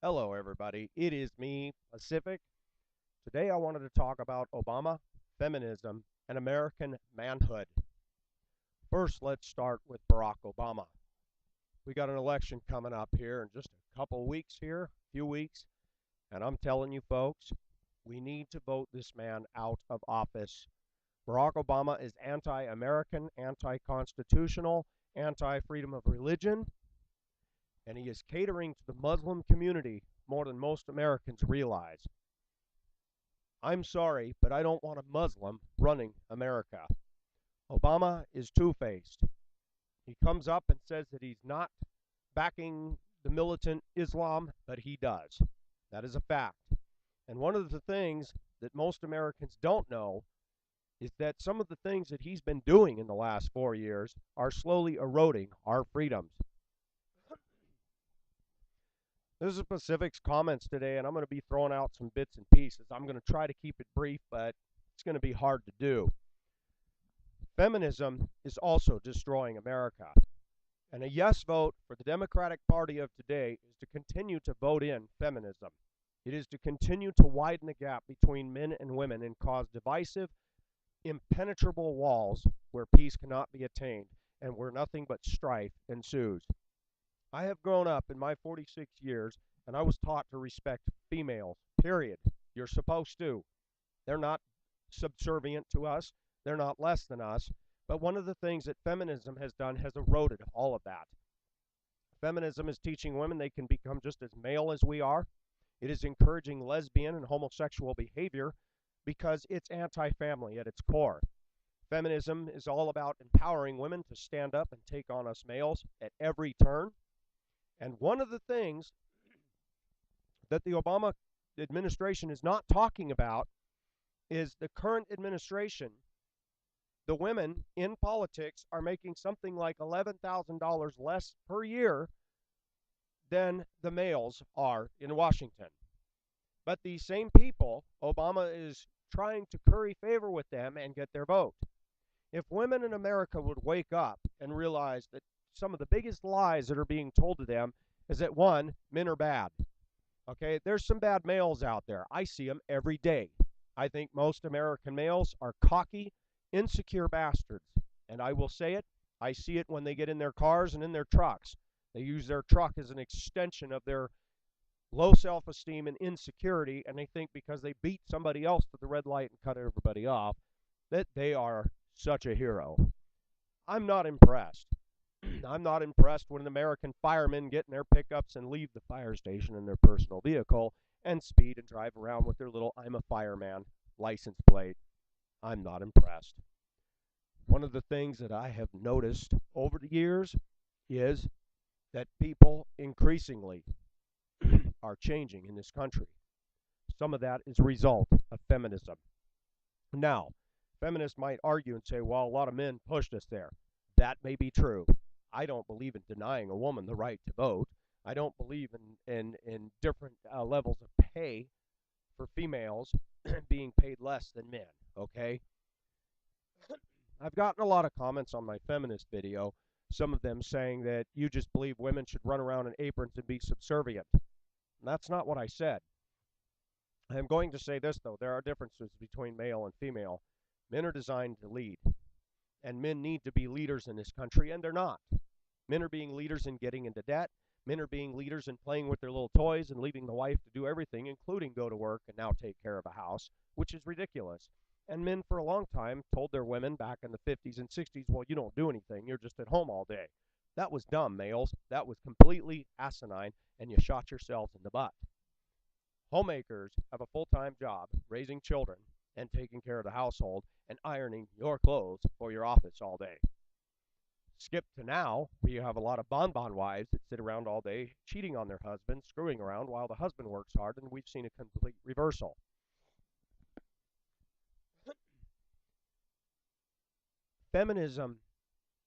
Hello, everybody. It is me, Pacific. Today, I wanted to talk about Obama, feminism, and American manhood. First, let's start with Barack Obama. We got an election coming up here in just a couple weeks here, a few weeks, and I'm telling you, folks, we need to vote this man out of office. Barack Obama is anti American, anti constitutional, anti freedom of religion, and he is catering to the Muslim community more than most Americans realize. I'm sorry, but I don't want a Muslim running America. Obama is two-faced. He comes up and says that he's not backing the militant Islam, but he does. That is a fact. And one of the things that most Americans don't know is that some of the things that he's been doing in the last 4 years are slowly eroding our freedoms. This is Pacific's comments today, and I'm going to be throwing out some bits and pieces. I'm going to try to keep it brief, but it's going to be hard to do. Feminism is also destroying America. And a yes vote for the Democratic Party of today is to continue to vote in feminism. It is to continue to widen the gap between men and women and cause divisive, impenetrable walls where peace cannot be attained and where nothing but strife ensues. I have grown up in my 46 years, and I was taught to respect females, period. You're supposed to. They're not subservient to us. They're not less than us. But one of the things that feminism has done has eroded all of that. Feminism is teaching women they can become just as male as we are. It is encouraging lesbian and homosexual behavior because it's anti-family at its core. Feminism is all about empowering women to stand up and take on us males at every turn. And one of the things that the Obama administration is not talking about is the current administration. The women in politics are making something like $11,000 less per year than the males are in Washington. But these same people, Obama is trying to curry favor with them and get their vote. If women in America would wake up and realize that some of the biggest lies that are being told to them is that, one, men are bad. Okay, there's some bad males out there. I see them every day. I think most American males are cocky, insecure bastards. And I will say it, I see it when they get in their cars and in their trucks. They use their truck as an extension of their low self-esteem and insecurity, and they think because they beat somebody else to the red light and cut everybody off, that they are such a hero. I'm not impressed. I'm not impressed when American firemen get in their pickups and leave the fire station in their personal vehicle and speed and drive around with their little "I'm a fireman" license plate. I'm not impressed. One of the things that I have noticed over the years is that people increasingly are changing in this country. Some of that is a result of feminism. Now, feminists might argue and say, well, a lot of men pushed us there. That may be true. I don't believe in denying a woman the right to vote. I don't believe in different levels of pay for females being paid less than men, okay? I've gotten a lot of comments on my feminist video, some of them saying that you just believe women should run around in aprons and be subservient. And that's not what I said. I'm going to say this, though. There are differences between male and female. Men are designed to lead, and men need to be leaders in this country, and they're not. Men are being leaders in getting into debt. Men are being leaders in playing with their little toys and leaving the wife to do everything, including go to work and now take care of a house, which is ridiculous. And men for a long time told their women back in the 50s and 60s, well, you don't do anything. You're just at home all day. That was dumb, males. That was completely asinine, and you shot yourselves in the butt. Homemakers have a full-time job raising children and taking care of the household and ironing your clothes for your office all day. Skip to now, where you have a lot of bonbon wives that sit around all day cheating on their husbands, screwing around while the husband works hard, and we've seen a complete reversal. Feminism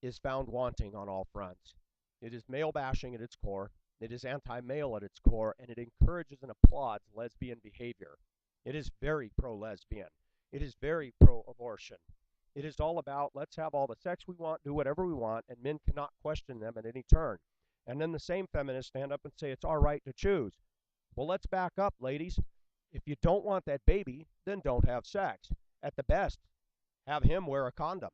is found wanting on all fronts. It is male bashing at its core. It is anti-male at its core, and it encourages and applauds lesbian behavior. It is very pro-lesbian. It is very pro-abortion. It is all about let's have all the sex we want, do whatever we want, and men cannot question them at any turn. And then the same feminists stand up and say it's our right to choose. Well, let's back up, ladies. If you don't want that baby, then don't have sex. At the best, have him wear a condom.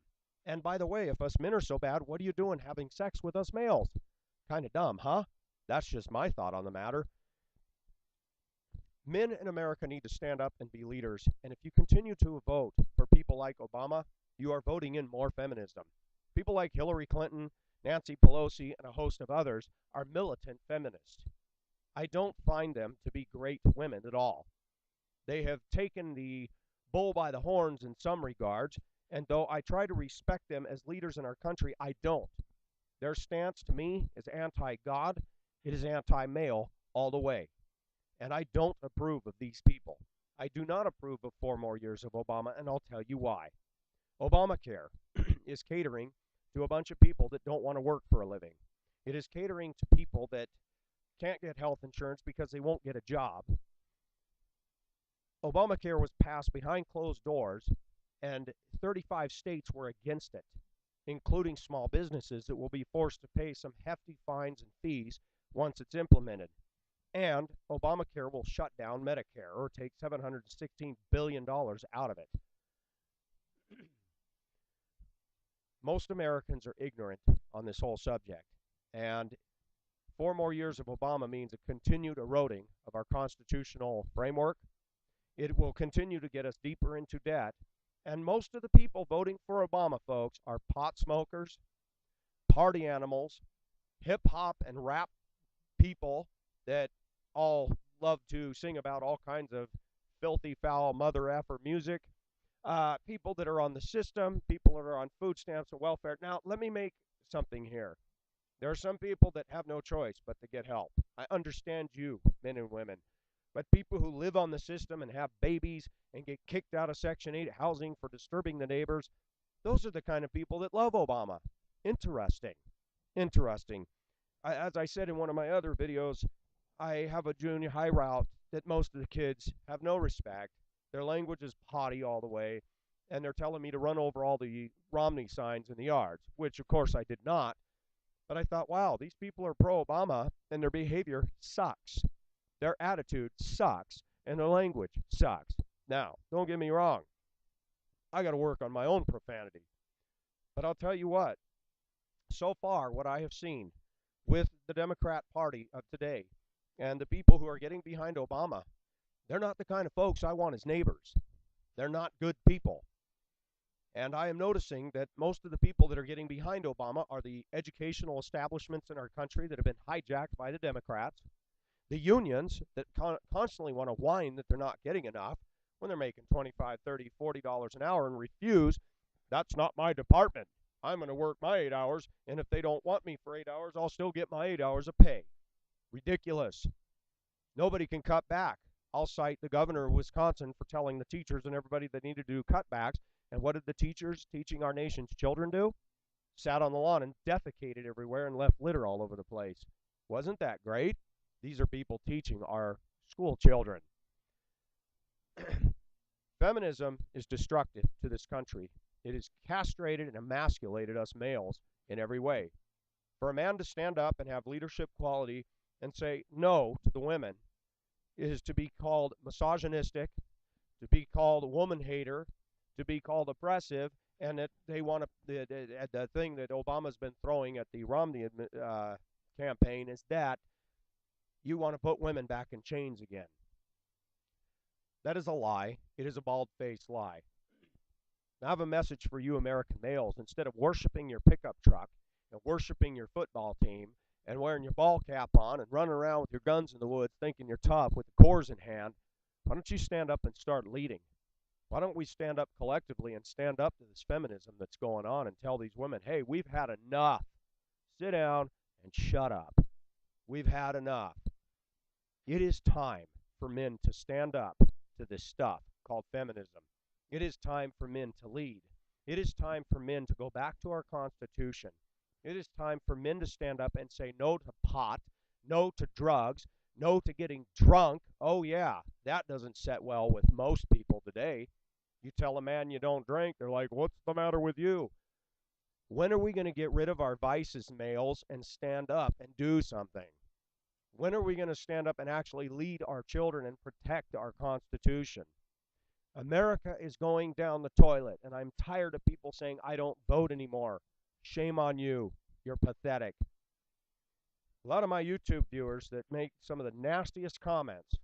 And by the way, if us men are so bad, what are you doing having sex with us males? Kind of dumb, huh? That's just my thought on the matter. Men in America need to stand up and be leaders. And if you continue to vote for people like Obama, you are voting in more feminism. People like Hillary Clinton, Nancy Pelosi, and a host of others are militant feminists. I don't find them to be great women at all. They have taken the bull by the horns in some regards, and though I try to respect them as leaders in our country, I don't. Their stance to me is anti-God. It is anti-male all the way. And I don't approve of these people. I do not approve of 4 more years of Obama, and I'll tell you why. Obamacare is catering to a bunch of people that don't want to work for a living. It is catering to people that can't get health insurance because they won't get a job. Obamacare was passed behind closed doors, and 35 states were against it, including small businesses that will be forced to pay some hefty fines and fees once it's implemented. And Obamacare will shut down Medicare or take $716 billion out of it. Most Americans are ignorant on this whole subject. And 4 more years of Obama means a continued eroding of our constitutional framework. It will continue to get us deeper into debt. And most of the people voting for Obama, folks, are pot smokers, party animals, hip hop and rap people that all love to sing about all kinds of filthy, foul, mother effer music. People that are on the system, people that are on food stamps and welfare. Now, let me make something here. There are some people that have no choice but to get help. I understand you, men and women. But people who live on the system and have babies and get kicked out of Section 8 housing for disturbing the neighbors, those are the kind of people that love Obama. Interesting. Interesting. As I said in one of my other videos, I have a junior high route that most of the kids have no respect. Their language is potty all the way, and they're telling me to run over all the Romney signs in the yards, which of course I did not. But I thought, wow, these people are pro-Obama, and their behavior sucks. Their attitude sucks, and their language sucks. Now, don't get me wrong. I got to work on my own profanity. But I'll tell you what, so far, what I have seen with the Democrat Party of today and the people who are getting behind Obama, they're not the kind of folks I want as neighbors. They're not good people. And I am noticing that most of the people that are getting behind Obama are the educational establishments in our country that have been hijacked by the Democrats, the unions that constantly want to whine that they're not getting enough when they're making $25, $30, $40 an hour and refuse. That's not my department. I'm going to work my 8 hours, and if they don't want me for 8 hours, I'll still get my 8 hours of pay. Ridiculous. Nobody can cut back. I'll cite the governor of Wisconsin for telling the teachers and everybody that needed to do cutbacks. And what did the teachers teaching our nation's children do? Sat on the lawn and defecated everywhere and left litter all over the place. Wasn't that great? These are people teaching our school children. Feminism is destructive to this country. It has castrated and emasculated us males in every way. For a man to stand up and have leadership quality and say no to the women is to be called misogynistic, to be called a woman hater, to be called oppressive, and that they want to, the thing that Obama's been throwing at the Romney campaign is that you want to put women back in chains again. That is a lie. It is a bald-faced lie. I have a message for you American males. Instead of worshiping your pickup truck and worshiping your football team and wearing your ball cap on and running around with your guns in the woods thinking you're tough with the cores in hand, why don't you stand up and start leading? Why don't we stand up collectively and stand up to this feminism that's going on and tell these women, hey, we've had enough. Sit down and shut up. We've had enough. It is time for men to stand up to this stuff called feminism. It is time for men to lead. It is time for men to go back to our Constitution. It is time for men to stand up and say no to pot, no to drugs, no to getting drunk. Oh, yeah, that doesn't set well with most people today. You tell a man you don't drink, they're like, what's the matter with you? When are we going to get rid of our vices, males, and stand up and do something? When are we going to stand up and actually lead our children and protect our Constitution? America is going down the toilet, and I'm tired of people saying, I don't vote anymore. Shame on you. You're pathetic. A lot of my YouTube viewers that make some of the nastiest comments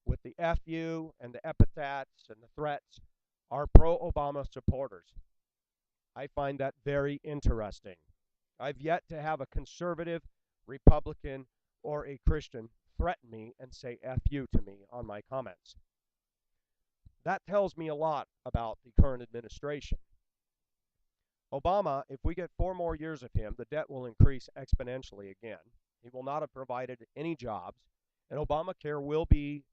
with the FU and the epithets and the threats are pro-Obama supporters. I find that very interesting. I've yet to have a conservative, Republican, or a Christian threaten me and say F you to me on my comments. That tells me a lot about the current administration. Obama, if we get 4 more years of him, the debt will increase exponentially again. He will not have provided any jobs, and Obamacare will be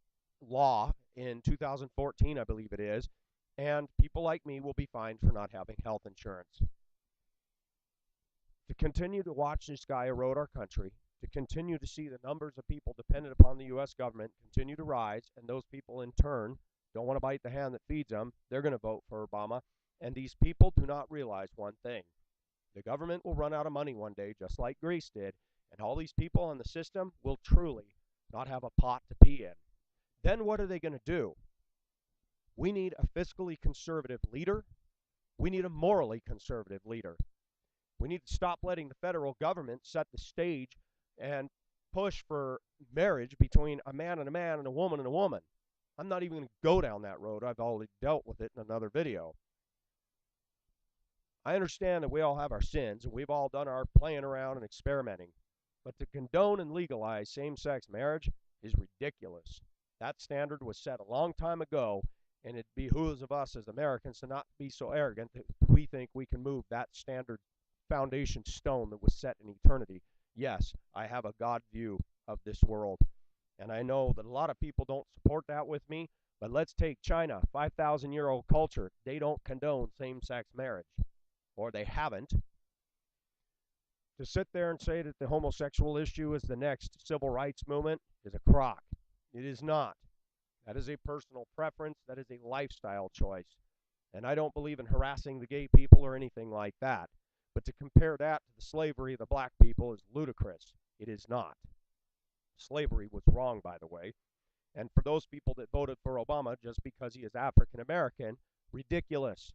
law in 2014, I believe it is, and people like me will be fined for not having health insurance. To continue to watch this guy erode our country, to continue to see the numbers of people dependent upon the U.S. government continue to rise, and those people in turn don't want to bite the hand that feeds them, they're going to vote for Obama. And these people do not realize one thing. The government will run out of money one day, just like Greece did, and all these people in the system will truly not have a pot to pee in. Then what are they going to do? We need a fiscally conservative leader. We need a morally conservative leader. We need to stop letting the federal government set the stage and push for marriage between a man and a man and a woman and a woman. I'm not even going to go down that road. I've already dealt with it in another video. I understand that we all have our sins, and we've all done our playing around and experimenting. But to condone and legalize same-sex marriage is ridiculous. That standard was set a long time ago, and it behooves of us as Americans to not be so arrogant that we think we can move that standard foundation stone that was set in eternity. Yes, I have a God view of this world, and I know that a lot of people don't support that with me, but let's take China, 5,000-year-old culture. They don't condone same-sex marriage, or they haven't. To sit there and say that the homosexual issue is the next civil rights movement is a crock. It is not. That is a personal preference. That is a lifestyle choice. And I don't believe in harassing the gay people or anything like that. But to compare that to the slavery of the black people is ludicrous. It is not. Slavery was wrong, by the way. And for those people that voted for Obama just because he is African American, ridiculous.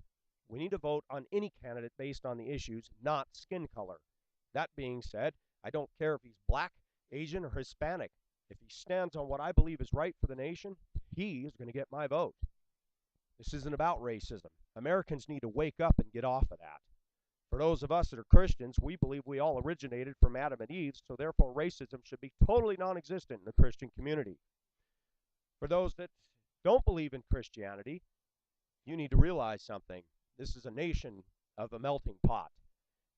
We need to vote on any candidate based on the issues, not skin color. That being said, I don't care if he's black, Asian, or Hispanic. If he stands on what I believe is right for the nation, he is going to get my vote. This isn't about racism. Americans need to wake up and get off of that. For those of us that are Christians, we believe we all originated from Adam and Eve, so therefore racism should be totally non-existent in the Christian community. For those that don't believe in Christianity, you need to realize something. This is a nation of a melting pot.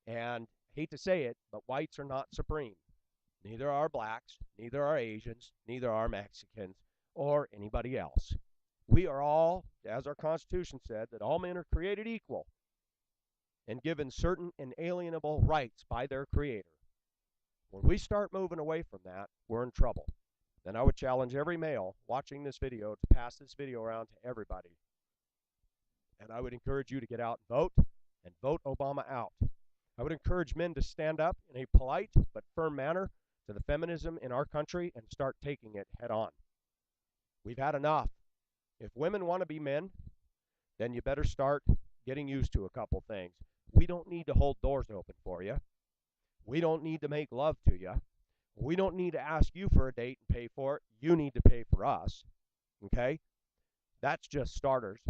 And I hate to say it, but whites are not supreme. Neither are blacks, neither are Asians, neither are Mexicans, or anybody else. We are all, as our Constitution said, that all men are created equal and given certain inalienable rights by their Creator. When we start moving away from that, we're in trouble. Then I would challenge every male watching this video to pass this video around to everybody. And I would encourage you to get out and vote Obama out. I would encourage men to stand up in a polite but firm manner to the feminism in our country and start taking it head on. We've had enough. If women want to be men, then you better start getting used to a couple things. We don't need to hold doors open for you. We don't need to make love to you. We don't need to ask you for a date and pay for it. You need to pay for us. Okay? That's just starters.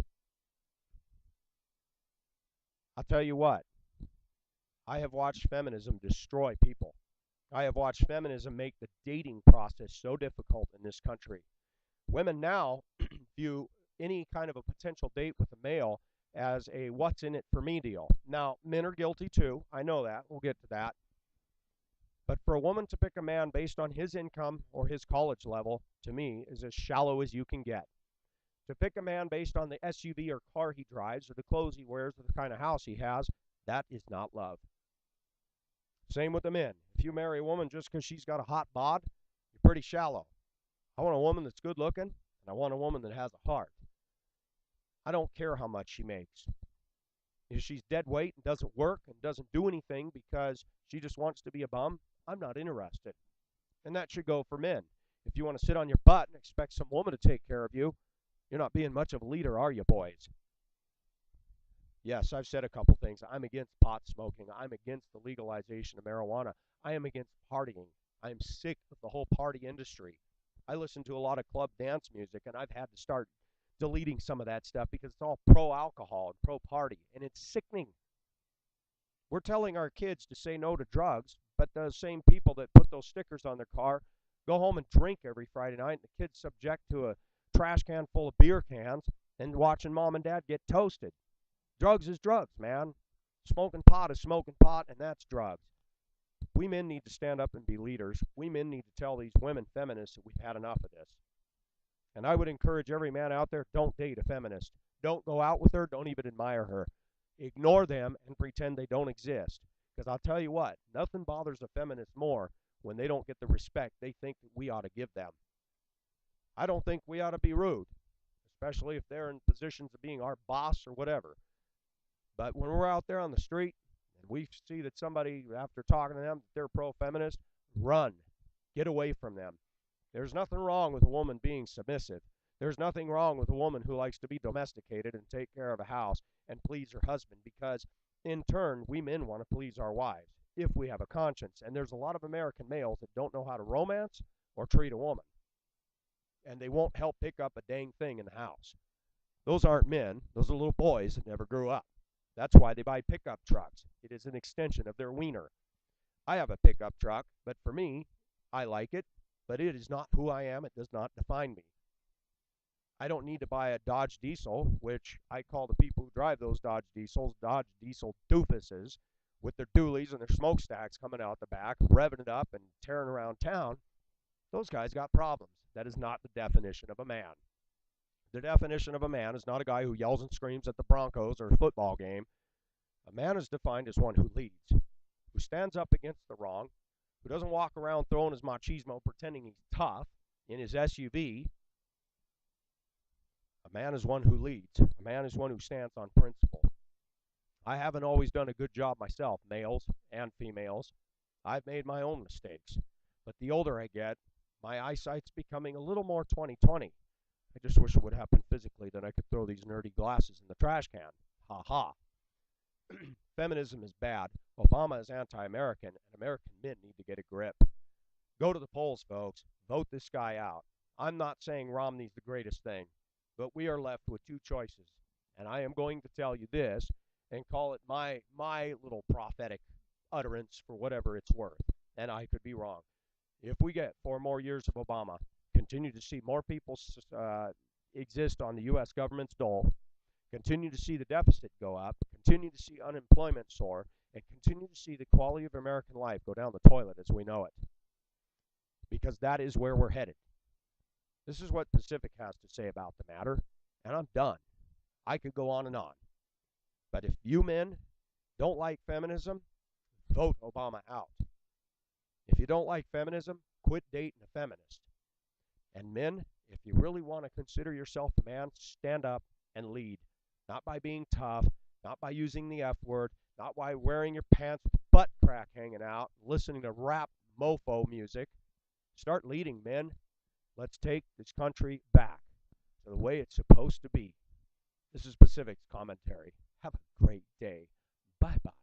I'll tell you what. I have watched feminism destroy people. I have watched feminism make the dating process so difficult in this country. Women now view any kind of a potential date with a male as a what's in it for me deal. Now, men are guilty too. I know that. We'll get to that. But for a woman to pick a man based on his income or his college level, to me, is as shallow as you can get. To pick a man based on the SUV or car he drives or the clothes he wears or the kind of house he has, that is not love. Same with the men. If you marry a woman just because she's got a hot bod, you're pretty shallow. I want a woman that's good looking, and I want a woman that has a heart. I don't care how much she makes. If she's dead weight and doesn't work and doesn't do anything because she just wants to be a bum, I'm not interested. And that should go for men. If you want to sit on your butt and expect some woman to take care of you, you're not being much of a leader, are you, boys? Yes, I've said a couple things. I'm against pot smoking. I'm against the legalization of marijuana. I am against partying. I am sick of the whole party industry. I listen to a lot of club dance music, and I've had to start deleting some of that stuff because it's all pro alcohol and pro party, and it's sickening. We're telling our kids to say no to drugs, but the same people that put those stickers on their car go home and drink every Friday night, and the kid's subject to a trash can full of beer cans and watching mom and dad get toasted. Drugs is drugs, man. Smoking pot is smoking pot, and that's drugs. We men need to stand up and be leaders. We men need to tell these women feminists that we've had enough of this. And I would encourage every man out there, don't date a feminist. Don't go out with her. Don't even admire her. Ignore them and pretend they don't exist. Because I'll tell you what, nothing bothers a feminist more when they don't get the respect they think that we ought to give them. I don't think we ought to be rude, especially if they're in positions of being our boss or whatever. But when we're out there on the street and we see that somebody, after talking to them, they're pro-feminist, run. Get away from them. There's nothing wrong with a woman being submissive. There's nothing wrong with a woman who likes to be domesticated and take care of a house and please her husband, because in turn, we men want to please our wives if we have a conscience. And there's a lot of American males that don't know how to romance or treat a woman. And they won't help pick up a dang thing in the house. Those aren't men. Those are little boys that never grew up. That's why they buy pickup trucks. It is an extension of their wiener. I have a pickup truck, but for me, I like it, but it is not who I am. It does not define me. I don't need to buy a Dodge Diesel, which I call the people who drive those Dodge Diesels Dodge Diesel doofuses with their dualies and their smokestacks coming out the back, revving it up and tearing around town. Those guys got problems. That is not the definition of a man. The definition of a man is not a guy who yells and screams at the Broncos or a football game. A man is defined as one who leads, who stands up against the wrong, who doesn't walk around throwing his machismo pretending he's tough in his SUV. A man is one who leads. A man is one who stands on principle. I haven't always done a good job myself, males and females. I've made my own mistakes. But the older I get, my eyesight's becoming a little more 20/20. I just wish it would happen physically, that I could throw these nerdy glasses in the trash can. Ha ha. Feminism is bad. Obama is anti-American, and American men need to get a grip. Go to the polls, folks. Vote this guy out. I'm not saying Romney's the greatest thing, but we are left with two choices. And I am going to tell you this and call it my little prophetic utterance for whatever it's worth. And I could be wrong. If we get 4 more years of Obama, continue to see more people exist on the U.S. government's dole, continue to see the deficit go up, continue to see unemployment soar, and continue to see the quality of American life go down the toilet as we know it. Because that is where we're headed. This is what Pacific has to say about the matter, and I'm done. I could go on and on. But if you men don't like feminism, vote Obama out. If you don't like feminism, quit dating a feminist. And men, if you really want to consider yourself a man, stand up and lead. Not by being tough, not by using the F word, not by wearing your pants with the butt crack hanging out, listening to rap mofo music. Start leading, men. Let's take this country back to the way it's supposed to be. This is Pacific's commentary. Have a great day. Bye-bye.